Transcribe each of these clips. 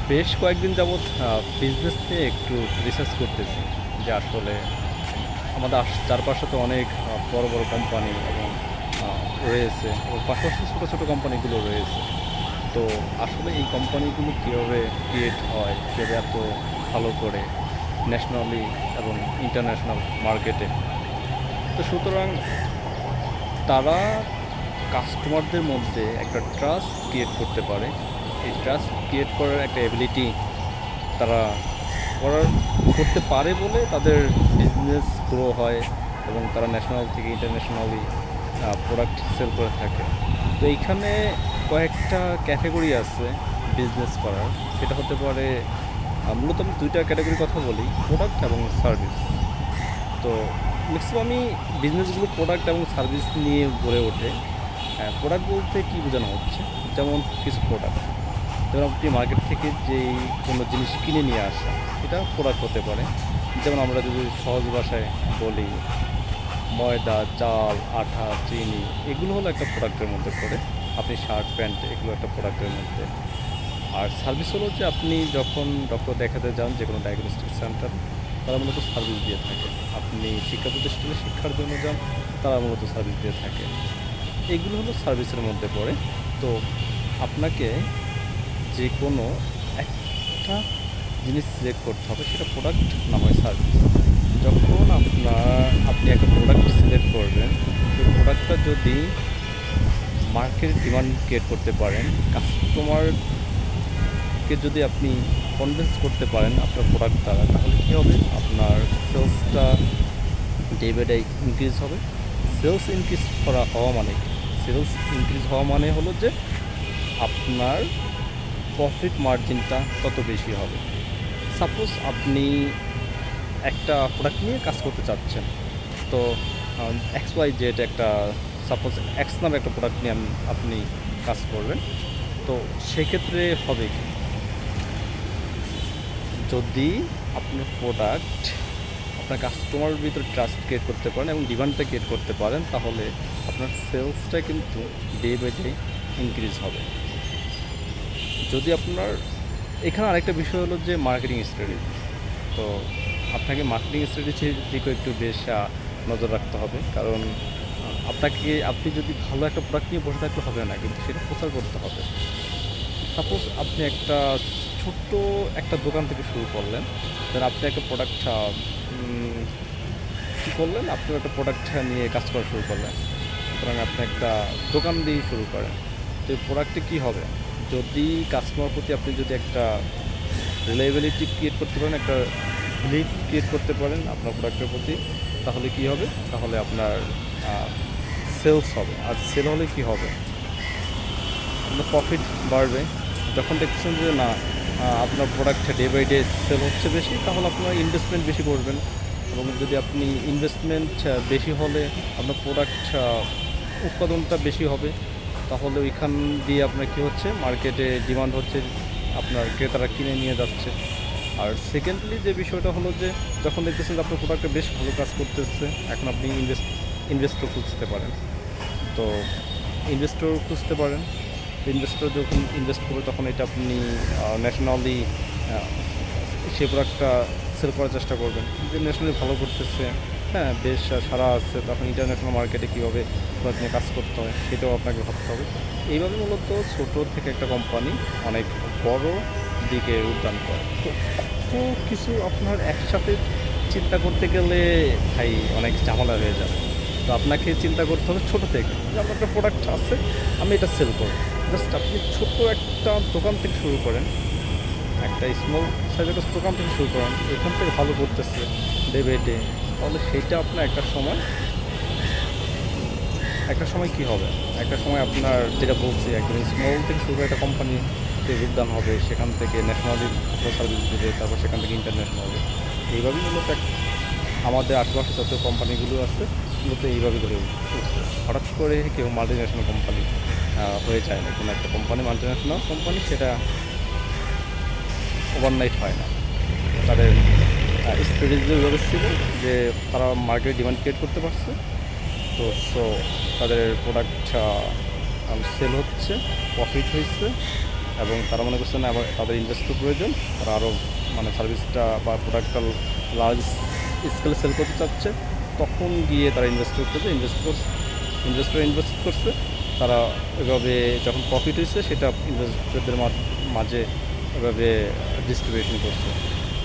বেশ কয়েকদিন যাবৎ বিজনেস নিয়ে একটু রিসার্চ করতেছি যে আসলে আমাদের চারপাশে তো অনেক বড় বড় কোম্পানি এবং রয়েছে, ওর পাশাপাশি ছোটো ছোটো কোম্পানিগুলো রয়েছে। তো আসলে এই কোম্পানিগুলো কীভাবে ক্রিয়েট হয়, কীভাবে এত ভালো করে ন্যাশনালি এবং ইন্টারন্যাশনাল মার্কেটে। তো সুতরাং তারা কাস্টমারদের মধ্যে একটা ট্রাস্ট ক্রিয়েট করতে পারে। এই ট্রাস্ট ক্রিয়েট করার একটা এবিলিটি তারা করার করতে পারে বলে তাদের বিজনেস গ্রো হয় এবং তারা ন্যাশনাল থেকে ইন্টারন্যাশনালি প্রোডাক্ট সেল করে থাকে। তো এইখানে কয়েকটা ক্যাটাগরি আছে বিজনেস করার। সেটা হতে পারে, মূলত আমি দুইটা ক্যাটাগরির কথা বলি, প্রোডাক্ট এবং সার্ভিস। তো ম্যাক্সিমামই বিজনেসগুলো প্রোডাক্ট এবং সার্ভিস নিয়ে গড়ে ওঠে। প্রোডাক্ট বলতে কী বোঝানো হচ্ছে, যেমন কিছু প্রোডাক্ট, যেমন আপনি মার্কেট থেকে যেই কোনো জিনিস কিনে নিয়ে আসা, এটা প্রোডাক্ট হতে পারে। যেমন আমরা যদি সহজ ভাষায় বলি, ময়দা, চাল, আটা, চিনি, এগুলো হলো একটা প্রোডাক্টের মধ্যে পড়ে। আপনি শার্ট, প্যান্ট, এগুলো একটা প্রোডাক্টের মধ্যে। আর সার্ভিস হলো যে আপনি যখন ডক্টর দেখাতে যান যে কোনো ডায়াগনস্টিক সেন্টার, তারা মূলত সার্ভিস দিয়ে থাকে। আপনি শিক্ষা প্রতিষ্ঠানে শিক্ষার জন্য যান, তারা মূলত সার্ভিস দিয়ে থাকে। এগুলো হলো সার্ভিসের মধ্যে পড়ে। তো আপনাকে যে কোনো একটা জিনিস সিলেক্ট করতে হবে, সেটা প্রোডাক্ট না হয় সার্ভিস। যখন আপনি একটা প্রোডাক্ট সিলেক্ট করবেন, সেই প্রোডাক্টটা যদি মার্কেট ডিমান্ড ক্রিয়েট করতে পারেন, কাস্টমারকে যদি আপনি কনভিন্স করতে পারেন আপনার প্রোডাক্ট দ্বারা, তাহলে কী হবে, আপনার সেলসটা ডে বাই ডে ইনক্রিজ হবে। সেলস ইনক্রিজ হওয়া মানে কি? সেলস ইনক্রিজ হওয়া মানে হলো যে আপনার প্রফিট মার্জিনটা তত বেশি হবে। সাপোজ আপনি একটা প্রোডাক্ট নিয়ে কাজ করতে চাচ্ছেন, তো এক্স ওয়াই জেড একটা, সাপোজ এক্স নামে একটা প্রোডাক্ট নিয়ে আপনি কাজ করবেন। তো সেক্ষেত্রে হবে কি, যদি আপনার প্রোডাক্ট আপনার কাস্টমারের ভিতরে ট্রাস্ট ক্রিয়েট করতে পারেন এবং ডিমান্ডটা ক্রিয়েট করতে পারেন, তাহলে আপনার সেলসটা কিন্তু ডে বাই ডে ইনক্রিজ হবে। যদি আপনার এখানে আরেকটা বিষয় হলো যে মার্কেটিং স্ট্র্যাটেজি। তো আপনাকে মার্কেটিং স্ট্র্যাটেজির দিকেও একটু বেশ নজর রাখতে হবে, কারণ আপনি যদি ভালো একটা প্রোডাক্ট নিয়ে বসে থাকলে হবে না, কিন্তু সেটা প্রচার করতে হবে। সাপোজ আপনি ছোট্ট একটা দোকান থেকে শুরু করলেন, দেন আপনি একটা প্রোডাক্ট কী করলেন, আপনি একটা প্রোডাক্ট নিয়ে কাজ করা শুরু করলেন। সুতরাং আপনি একটা দোকান দিয়ে শুরু করেন। তো এই প্রোডাক্টে কী হবে, যদি কাস্টমার প্রতি আপনি যদি একটা রিলায়েবিলিটি ক্রিয়েট করতে পারেন, একটা বিলিভ ক্রিয়েট করতে পারেন আপনার প্রোডাক্টের প্রতি, তাহলে কী হবে, তাহলে আপনার সেলস হবে। আর সেল হলে কী হবে, আপনার প্রফিট বাড়বে। যখন দেখছেন যে না, আপনার product day by day sale হচ্ছে বেশি, তাহলে আপনার ইনভেস্টমেন্ট বেশি করবেন। এবং যদি আপনি ইনভেস্টমেন্ট বেশি হলে আপনার প্রোডাক্ট উৎপাদনটা বেশি হবে, তাহলে ওইখান দিয়ে আপনার কী হচ্ছে, মার্কেটে ডিমান্ড হচ্ছে, আপনার ক্রেতারা কিনে নিয়ে যাচ্ছে। আর সেকেন্ডলি যে বিষয়টা হলো যে, যখন দেখতেছেন যে আপনার প্রোডাক্টটা বেশ ভালো কাজ করতেছে, এখন আপনি ইনভেস্টর খুঁজতে পারেন। তো ইনভেস্টর যখন ইনভেস্ট করবে, তখন এটা আপনি ন্যাশনালি সেই প্রোডাক্টটা সেল করার চেষ্টা করবেন, যে ন্যাশনালি ভালো করতেছে, হ্যাঁ বেশ সারা আছে, তখন ইন্টারন্যাশনাল মার্কেটে কীভাবে প্রোডাক্ট নিয়ে কাজ করতে হয় সেটাও আপনাকে ভাবতে হবে। এইভাবে মূলত ছোটো থেকে একটা কোম্পানি অনেক বড় দিকে উদ্যান করে। তো কিছু আপনার একসাথে চিন্তা করতে গেলে ভাই অনেক ঝামেলা হয়ে যাবে। তো আপনাকে চিন্তা করতে হবে ছোটো থেকে, যে আমার একটা প্রোডাক্ট আছে, আমি এটা সেল করব। জাস্ট আপনি ছোট্ট একটা দোকান থেকে শুরু করেন, একটা স্মল সাইজের দোকান থেকে শুরু করেন, এখান থেকে ভালো করতেছে ডে বাই ডে, তাহলে সেইটা আপনার একটা সময় কী হবে, একটা সময় আপনার যেটা বলছি, একদম স্মল থেকে শুরু করে একটা কোম্পানিতে যোগদান হবে, সেখান থেকে ন্যাশনালি সার্ভিস দেবে, তারপর সেখান থেকে ইন্টারন্যাশনালি। এইভাবেই মূলত আমাদের আশেপাশে যত কোম্পানিগুলো আছে, মূলত এইভাবে গড়ে উঠছে। হঠাৎ করে কেউ মাল্টি ন্যাশনাল কোম্পানি হয়ে যায় না। কোনো একটা কোম্পানি মাল্টি ন্যাশনাল কোম্পানি, সেটা ওভারনাইট হয় না। তাদের স্ট্র্যাটেজি ওইভাবে ছিল যে তারা মার্কেটে ডিমান্ড ক্রিয়েট করতে পারছে। তো তাদের প্রোডাক্ট সেল হচ্ছে, প্রফিট হয়েছে, এবং তারা মনে করছে না আবার তাদের ইনভেস্টর প্রয়োজন, তারা আরও মানে সার্ভিসটা বা প্রোডাক্টটা লার্জ স্কেলে সেল করতে চাচ্ছে, তখন গিয়ে তারা ইনভেস্ট করতেছে, ইনভেস্টর ইনভেস্ট করছে। তারা এভাবে যখন প্রফিট হয়েছে সেটা ইনভেস্টরদের মাঝে এভাবে ডিস্ট্রিবিউশন করছে।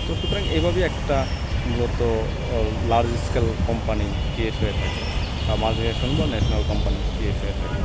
তো সুতরাং এভাবেই একটা মূলত লার্জ স্কেল কোম্পানি ক্রিয়েট হয়ে থাকে, মাল্টিনেশনাল বা ন্যাশনাল কোম্পানি ক্রিয়েট হয়ে থাকে।